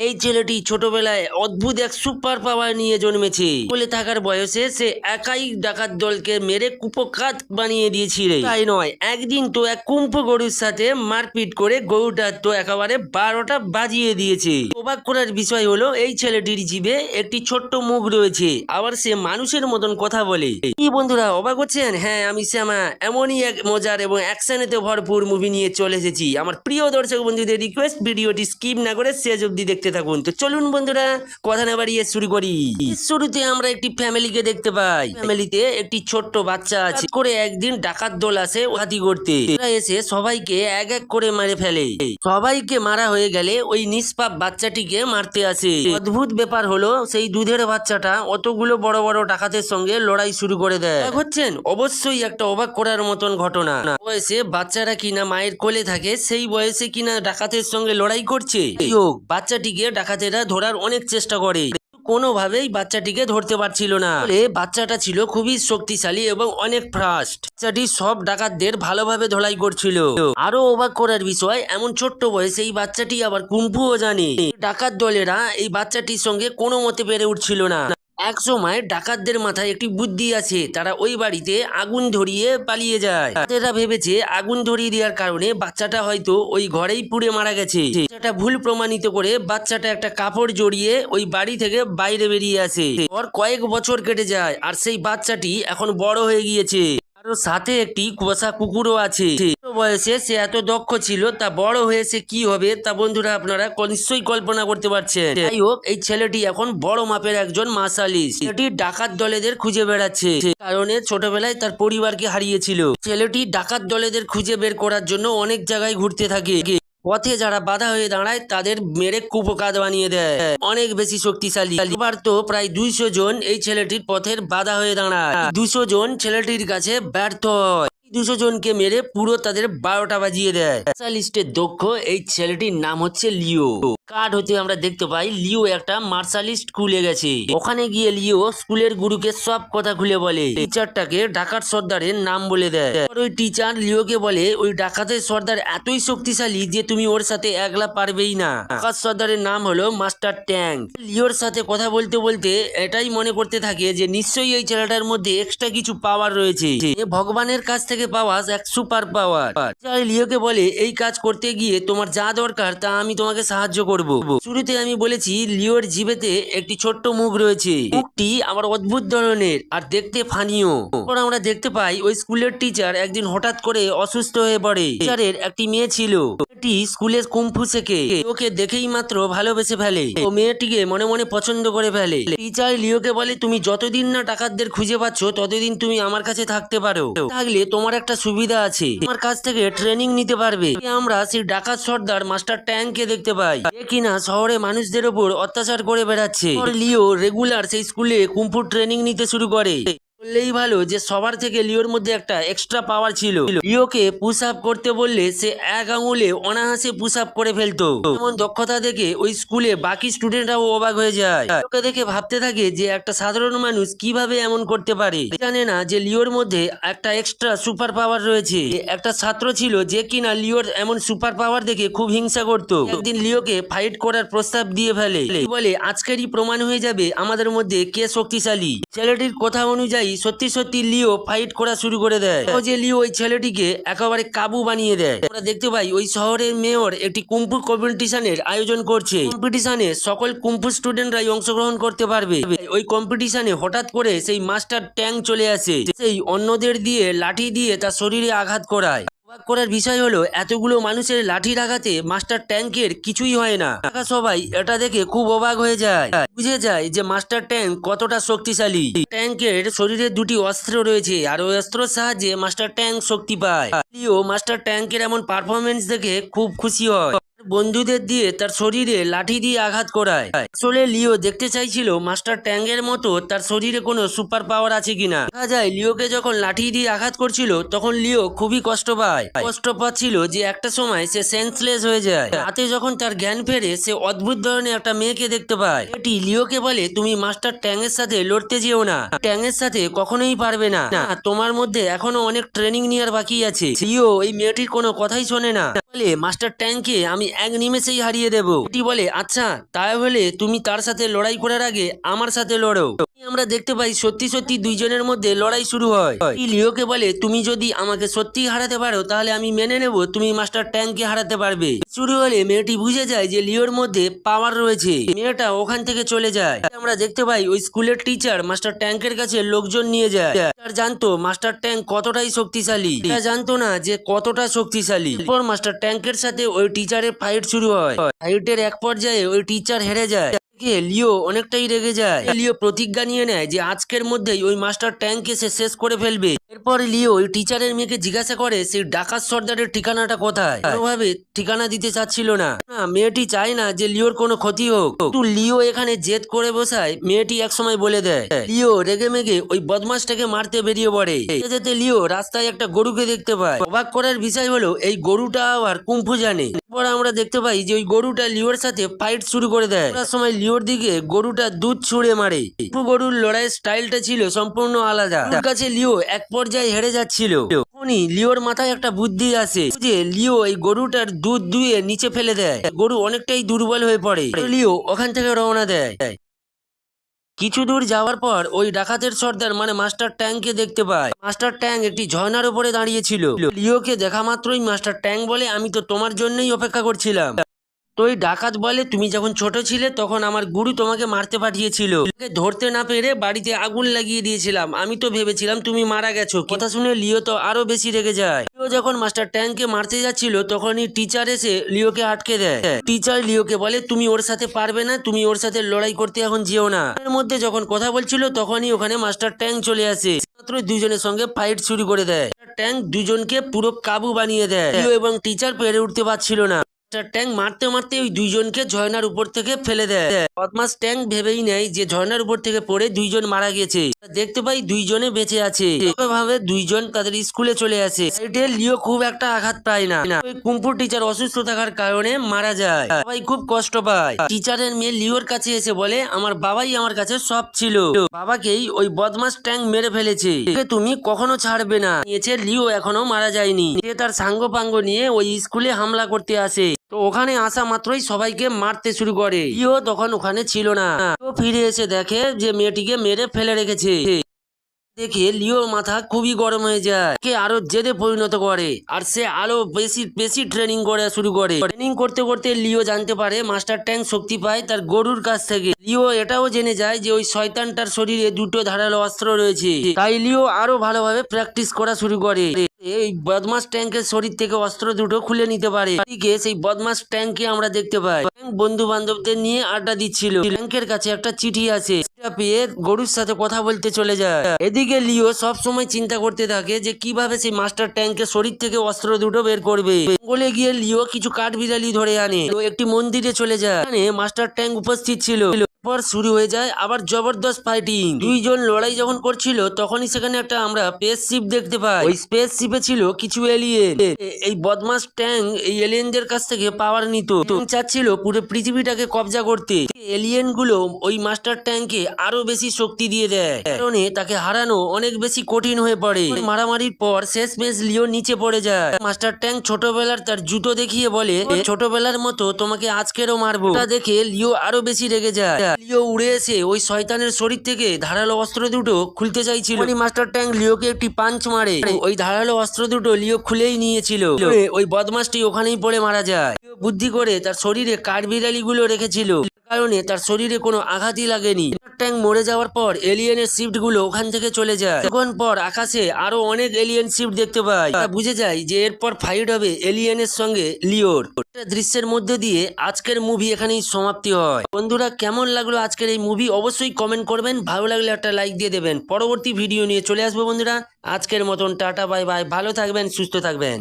এই ছেলেটি ছোটবেলায় অদ্ভুত এক সুপার পাওয়ার নিয়ে জন্মেছে। বলে থাকার বয়সে সে একাই ডাকাত দলকে মেরে কুপোকাত বানিয়ে দিয়েছিল। তাই নয়, একদিন তো এক কুম্ভ গরুর সাথে মারপিট করে গরুটার তো একেবারে 12টা বাজিয়ে দিয়েছে। অবাক করার বিষয় হলো এই ছেলেটির জিভে একটি ছোট্ট মুখ রয়েছে, আবার সে মানুষের মতন কথা বলে। কি বন্ধুরা অবাক হচ্ছেন? হ্যাঁ, আমি শ্যামা এমনই এক মজার এবং অ্যাকশনেতে ভরপুর মুভি নিয়ে চলে এসেছি। আমার প্রিয় দর্শক বন্ধুদের রিকোয়েস্ট, ভিডিওটি স্কিপ না করে শেষ অবধি দেখতে থাকুন। তো চলুন বন্ধুরা, কথা না বাড়িয়ে শুরু করি। শুরুতে আমরা একটি ফ্যামিলিকে দেখতে পাই। ফ্যামিলিতে একটি ছোট্ট বাচ্চা আছে। করে একদিন ডাকাত দল আসে হাতি করতে। এরা এসে সবাইকে এক এক করে মেরে ফেলে। সবাইকে মারা হয়ে গেলে ওই নিষ্পাপ বাচ্চাটিকে মারতে আসে। অদ্ভুত ব্যাপার হলো, সেই দুধের বাচ্চাটা অতগুলো বড় বড় ডাকাতের সঙ্গে লড়াই শুরু করে দেয়। হচ্ছেন অবশ্যই একটা অবাক করার মতন ঘটনা। বয়সে বাচ্চারা কিনা মায়ের কোলে থাকে, সেই বয়সে কিনা ডাকাতের সঙ্গে লড়াই করছে। বাচ্চাটিকে ডাকাতেরা ধরার অনেক চেষ্টা করে, কোনোভাবেই বাচ্চাটিকে ধরতে পারছিল না। বাচ্চাটা ছিল খুবই শক্তিশালী এবং অনেক ফাস্ট। বাচ্চাটি সব ডাকাতদের ভালোভাবে ধলাই করছিল। আরো অবাক করার বিষয়, এমন ছোট্ট বয়সে এই বাচ্চাটি আবার কুম্ফুও জানে। ডাকাত দলেরা এই বাচ্চাটির সঙ্গে কোনো মতে পেরে উঠছিল না। এক সময় ডাকাতদের মাথায় একটি বুদ্ধি আছে, তারা ওই বাড়িতে আগুন ধরিয়ে পালিয়ে যায়। তারা ভেবেছে আগুন ধরিয়ে দেওয়ার কারণে বাচ্চাটা হয়তো ওই ঘরেই পুড়ে মারা গেছে। সেটা ভুল প্রমাণিত করে বাচ্চাটা একটা কাপড় জড়িয়ে ওই বাড়ি থেকে বাইরে বেরিয়ে আসে। পর কয়েক বছর কেটে যায় আর সেই বাচ্চাটি এখন বড় হয়ে গিয়েছে। আর সাথে একটি পোষা কুকুরও আছে। বয়সে সে এত দক্ষ ছিল, তা বড় হয়ে সে কি হবে তা বন্ধুরা আপনারা নিশ্চয়ই কল্পনা করতে পারছেন। যাই হোক, এই ছেলেটি এখন বড় মাপের একজন মার্শালিস্ট। ছেলেটি ডাকাত দলেদের খুঁজে বেড়াচ্ছে, কারণে ছোটবেলায় তার পরিবারকে হারিয়েছিল। ছেলেটি ডাকাত দলেদের খুঁজে বের করার জন্য অনেক জায়গায় ঘুরতে থাকে। পথে যারা বাধা হয়ে দাঁড়ায় তাদের মেরে কুপোকাত বানিয়ে দেয়। অনেক বেশি শক্তিশালী। এবার তো প্রায় 200 জন এই ছেলেটির পথের বাধা হয়ে দাঁড়ায়। 200 জন ছেলেটির কাছে ব্যর্থ হয়। 200 জনকে মেরে পুরো তাদের 12টা বাজিয়ে দেয়। মার্শালিস্টের দক্ষ এই ছেলেটির নাম হচ্ছে লিও। কার্ড হতে আমরা দেখতে পাই লিও একটা মার্শালিস্ট স্কুলে গেছে। ওখানে গিয়ে লিও স্কুলের গুরুকে সব কথা খুলে বলে। টিচারটাকে ডাকাত সর্দারের নাম বলে দেয়। ওই টিচার লিওকে বলে, ওই ডাকাতের সর্দার এতই শক্তিশালী যে তুমি ওর সাথে একলা পারবেই না। ডাকাত সর্দারের নাম হলো মাস্টার ট্যাঙ্ক। লিওর সাথে কথা বলতে বলতে এটাই মনে করতে থাকে যে নিশ্চয়ই এই ছেলেটার মধ্যে এক্সট্রা কিছু পাওয়ার রয়েছে, ভগবানের কাছ থেকে পাওয়া এক সুপার পাওয়ার। লিওকে বলে, এই কাজ করতে গিয়ে তোমার যা দরকার তা আমি তোমাকে সাহায্য করব। শুরুতে আমি বলেছি লিওর জিভেতে একটি ছোট্ট মুখ রয়েছে। মুখটি আমার অদ্ভুত ধরনের আর দেখতে ফানিও। তারপর আমরা দেখতে পাই ওই স্কুলের টিচার একদিন হঠাৎ করে অসুস্থ হয়ে পড়ে। টিচারের একটি মেয়ে ছিল, মেয়েটি স্কুলে কুম্ফু শেখে। ওকে দেখেই মাত্র ভালোবেসে ফেলে ও মেয়েটিকে মনে মনে পছন্দ করে ফেলে। টিচার লিওকে বলে, তুমি যতদিন না ডাকাতদের খুঁজে পাচ্ছ ততদিন তুমি আমার কাছে থাকতে পারো। থাকলে তোমার একটা সুবিধা আছে, তোমার কাছ থেকে ট্রেনিং নিতে পারবে। আমরা সেই ডাকাত সর্দার মাস্টার ট্যাঙ্ককে দেখতে পাই, কিনা শহরে মানুষদের উপর অত্যাচার করে বেড়াচ্ছে। লিও রেগুলার সেই স্কুলে কুম্ফু ট্রেনিং নিতে শুরু করে। বললেই ভালো যে সবার থেকে লিওর মধ্যে একটা এক্সট্রা পাওয়ার ছিল। লিওকে পুশ আপ করতে বললে সে এক আঙুলে অনায়াসে পুশ আপ করে ফেলতো। এমন দক্ষতা দেখে ওই স্কুলে বাকি স্টুডেন্টরাও অবাক হয়ে যায়। ওকে দেখে ভাবতে থাকে যে একটা সাধারণ মানুষ কিভাবে এমন করতে পারে। জানে না যে লিওর মধ্যে একটা এক্সট্রা সুপার পাওয়ার রয়েছে। একটা ছাত্র ছিল যে কিনা লিওর এমন সুপার পাওয়ার দেখে খুব হিংসা করত। একদিন লিওকে ফাইট করার প্রস্তাব দিয়ে ফেলে। বলে, আজকেরই প্রমাণ হয়ে যাবে আমাদের মধ্যে কে শক্তিশালী। ছেলেটির কথা অনুযায়ী সত্যি সত্যি লিও ফাইট করা শুরু করে দেয়। যে লিও ওই ছেলেটিকে একেবারে কাবু বানিয়ে দেয়। আমরা দেখতে পাই ওই শহরের মেয়র একটি কুম্ফু কম্পিটিশনের আয়োজন করছে। কম্পিটিশনে সকল কুম্ফু স্টুডেন্টরাই অংশগ্রহণ করতে পারবে। ওই কম্পিটিশনে হঠাৎ করে সেই মাস্টার ট্যাঙ্ক চলে আসে। সেই অন্যদের দিয়ে লাঠি দিয়ে তার শরীরে আঘাত করায়। অবাক করার বিষয় হলো, এতগুলো মানুষের লাঠির আঘাতে মাস্টার ট্যাঙ্কের কিছুই হয় না। সবাই এটা দেখে খুব অবাক হয়ে যায়, বুঝে যায় যে মাস্টার ট্যাঙ্ক কতটা শক্তিশালী। ট্যাঙ্কের শরীরে দুটি অস্ত্র রয়েছে আর ওই অস্ত্রের সাহায্যে মাস্টার ট্যাঙ্ক শক্তি পায়। লিও মাস্টার ট্যাঙ্কের এমন পারফরমেন্স দেখে খুব খুশি হয়। বন্ধুদের দিয়ে তার শরীরে লাঠি দিয়ে আঘাত করায়। আসলে লিও দেখতে চাইছিল মাস্টার ট্যাঙ্কের মতো তার শরীরে কোনো সুপার পাওয়ার আছে কিনা। দেখা যায় লিওকে যখন লাঠি দিয়ে আঘাত করছিল তখন লিও খুবই কষ্ট পায়। কষ্ট পাচ্ছিল যে একটা সময় সে সেন্সলেস হয়ে যায়। রাতে যখন তার জ্ঞান ফেরে সে অদ্ভুত ধরনের একটা মেয়েকে দেখতে পায়। এটি লিওকে বলে, তুমি মাস্টার ট্যাঙ্কের সাথে লড়তে যেও না, ট্যাঙ্কের সাথে কখনোই পারবে না, তোমার মধ্যে এখনো অনেক ট্রেনিং নেওয়ার বাকি আছে। লিও এই মেয়েটির কোনো কথাই শোনে না, বলে মাস্টার ট্যাঙ্ককে আমি এক নিমেষেই হারিয়ে দেবো। মেয়েটি বলে আচ্ছা তাহলে তুমি তার সাথে লড়াই করার আগে আমার সাথে লড়ো। আমরা দেখতে পাই সত্যি সত্যি দুইজনের মধ্যে লড়াই শুরু হয়। লিওকে বলে তুমি যদি আমাকে সত্যি হারাতে পারো তাহলে আমি মেনে নেব তুমি মাস্টার ট্যাংকে হারাতে পারবে। শুরু হলে মেয়েটি বুঝে যায় যে লিওর মধ্যে পাওয়ার রয়েছে। মেয়েটা ওখান থেকে চলে যায়। আমরা দেখতে পাই ওই স্কুলের টিচার মাস্টার ট্যাংকের কাছে লোকজন নিয়ে যায়। তার জানতো মাস্টার ট্যাঙ্ক কতটাই শক্তিশালী, তারা জানতো না যে কতটা শক্তিশালী। এরপর মাস্টার ট্যাঙ্কের সাথে ওই টিচারের ফাইট শুরু হয়। ফাইটের এক পর্যায়ে ওই টিচার হেরে যায়। লিও অনেকটাই রেগে যায়। লিও প্রতিজ্ঞা নিয়ে নেয় যে আজকের মধ্যেই ওই মাস্টার ট্যাঙ্ককে সে শেষ করে ফেলবে। এরপর লিও ওই টিচারের মেয়েকে জিজ্ঞাসা করে সেই ডাকাত সর্দারের ঠিকানাটা কোথায়। কোনোভাবে ঠিকানা দিতে চাচ্ছিল না। মেয়েটি চায় না যে লিওর কোনো ক্ষতি হোক, কিন্তু লিও এখানে জেদ করে বসায়। মেয়েটি একসময় বলে দেয়। লিও রেগে মেগে ওই বদমাসটাকে মারতে বেরিয়ে পড়ে। যেতে লিও রাস্তায় একটা গরুকে দেখতে পায়। অবাক করার বিষয় হলো এই গরুটা আবার কুম্ফু জানে। এরপর আমরা দেখতে পাই যে ওই গরুটা লিওর সাথে ফাইট শুরু করে দেয়। সময় লিওর দিকে গরুটা দুধ ছুঁড়ে মারে। গরুর লড়াইয়ের স্টাইলটা ছিল সম্পূর্ণ আলাদা। ওর কাছে লিও এক পর্যায়ে হেরে যাচ্ছিল। লিওর মাথায় একটা বুদ্ধি আসে যে লিও এই গরুটার দুধ দুয়ে নিচে ফেলে দেয়। গরু অনেকটাই দুর্বল হয়ে পড়ে। লিও ওখান থেকে রওনা দেয়। কিছু দূর যাওয়ার পর ওই ডাকাতের সর্দার মানে মাস্টার ট্যাঙ্ককে দেখতে পায়। মাস্টার ট্যাঙ্ক একটি ঝর্ণার উপরে দাঁড়িয়েছিল। লিওকে দেখা মাত্রই মাস্টার ট্যাঙ্ক বলে আমি তো তোমার জন্যই অপেক্ষা করছিলাম। তো ওই ডাকাত বলে তুমি যখন ছোট ছিলে তখন আমার গুরু তোমাকে মারতে পাঠিয়েছিল, ধরতে না পেরে বাড়িতে আগুন লাগিয়ে দিয়েছিলাম, আমি তো ভেবেছিলাম তুমি মারা গেছো। কথা শুনে লিও তো আরো বেশি রেগে যায়। লিও যখন মাস্টার ট্যাঙ্ককে মারতে যাচ্ছিল তখনই টিচার এসে লিওকে আটকে দেয়। টিচার লিওকে বলে তুমি ওর সাথে পারবে না, তুমি ওর সাথে লড়াই করতে এখন যেও না। এর মধ্যে যখন কথা বলছিল তখনই ওখানে মাস্টার ট্যাঙ্ক চলে আসে। মাত্র দুজনের সঙ্গে ফাইট শুরু করে দেয়। ট্যাঙ্ক দুজনকে পুরো কাবু বানিয়ে দেয়। লিও এবং টিচার পেরে উঠতে পারছিল না। ট্যাঙ্ক মারতে মারতে ওই দুইজনকে ঝর্ণার উপর থেকে ফেলে দেয়। বদমাস ট্যাঙ্ক ভেবেই নেয় যে ঝর্ণার উপর থেকে পড়ে দুইজন মারা গেছে। দেখতে পাই দুইজনে বেঁচে আছে। ভাবে দুইজন তাদের স্কুলে চলে আসে। লিও খুব একটা আঘাত পায় না। ওই কুম্ফু টিচার অসুস্থ থাকার কারণে মারা যায়। সবাই খুব কষ্ট পায়। টিচারের মেয়ে লিওর কাছে এসে বলে আমার বাবাই আমার কাছে সব ছিল, বাবাকেই ওই বদমাস ট্যাঙ্ক মেরে ফেলেছে, তুমি কখনো ছাড়বে না। লিও এখনো মারা যায়নি। সে তার সাঙ্গ পাঙ্গ নিয়ে ওই স্কুলে হামলা করতে আসে। তো ওখানে আসা মাত্রই সবাইকে মারতে শুরু করে। লিও তখন ওখানে ছিল না। ফিরে এসে দেখে যে মেয়েটিকে মেরে ফেলে রেখেছে। দেখে লিওর মাথা খুবই গরম হয়ে যায়। কে আরো জেদে পরিণত করে আর সে আরো বেশি ট্রেনিং করা শুরু করে। ট্রেনিং করতে করতে লিও জানতে পারে মাস্টার ট্যাঙ্ক শক্তি পায় তার গরুর কাছ থেকে। লিও এটাও জেনে যায় যে ওই শয়তানটার শরীরে দুটো ধারালো অস্ত্র রয়েছে। তাই লিও আরো ভালোভাবে প্র্যাকটিস করা শুরু করে। এই বদমাস ট্যাঙ্কের শরীর থেকে অস্ত্র দুটো খুলে নিতে পারে। সেই বদমাস ট্যাঙ্কে আমরা দেখতে পাই বন্ধু বান্ধবদের নিয়ে আড্ডা দিচ্ছিল। ট্যাঙ্কের কাছে একটা চিঠি আছে, পেয়ে গরুর সাথে কথা বলতে চলে যায়। এদিকে লিও সব সময় চিন্তা করতে থাকে যে কিভাবে সেই মাস্টার ট্যাঙ্কের শরীর থেকে অস্ত্র দুটো বের করবে। জঙ্গলে গিয়ে লিও কিছু কাঠবিড়ালি ধরে আনে। একটি মন্দিরে চলে যায়। মাস্টার ট্যাঙ্ক উপস্থিত ছিল। পর শুরু হয়ে যায় আবার জবরদস্ত ফাইটিং। দুইজন লড়াই যখন করছিল তখনই সেখানে একটা আমরা স্পেস শিপ দেখতে পাই। ওই স্পেস শিপে ছিল কিছু এলিয়েন। এই বদমাস ট্যাঙ্ক এই এলিয়েনদের কাছ থেকে পাওয়ার নিত। চাচ্ছিল পুরো পৃথিবীটাকে কবজা করতে। এলিয়েন গুলো ওই মাস্টার ট্যাঙ্কে আরো বেশি শক্তি দিয়ে দেয়, কারণে তাকে হারানো অনেক বেশি কঠিন হয়ে পড়ে। মারামারির পর শেষমেশ লিও নিচে পড়ে যায়। মাস্টার ট্যাঙ্ক ছোটবেলার তার জুতো দেখিয়ে বলে ছোটবেলার মতো তোমাকে আজকেরও মারবো। তা দেখে লিও আরো বেশি রেগে যায়। লিও উড়ে এসে ওই শয়তানের শরীর থেকে ধারালো অস্ত্র দুটো খুলতে চাইছিল। মাস্টার ট্যাঙ্ক লিওকে একটি পাঞ্চ মারে। ওই ধারালো অস্ত্র দুটো লিও খুলেই নিয়েছিল। ওই বদমাসটি ওখানেই পড়ে মারা যায়। বুদ্ধি করে তার শরীরে কাঠবিড়ালি গুলো রেখেছিল, কারণে তার শরীরে কোনো আঘাতই লাগেনি। ট্যাঙ্ক মরে যাওয়ার পর এলিয়েনের শিফট গুলো ওখান থেকে চলে যায়। তখন পর আকাশে আরো অনেক এলিয়েন শিফট দেখতে পাই। বুঝে যায় যে এরপর ফাইট হবে এলিয়েনের সঙ্গে লিওর। দৃশ্যের মধ্যে দিয়ে আজকের মুভি এখানেই সমাপ্তি হয়। বন্ধুরা কেমন লাগলো আজকের এই মুভি অবশ্যই কমেন্ট করবেন। ভালো লাগলে একটা লাইক দিয়ে দেবেন। পরবর্তী ভিডিও নিয়ে চলে আসবো বন্ধুরা। আজকের মতন টাটা বাই বাই। ভালো থাকবেন, সুস্থ থাকবেন।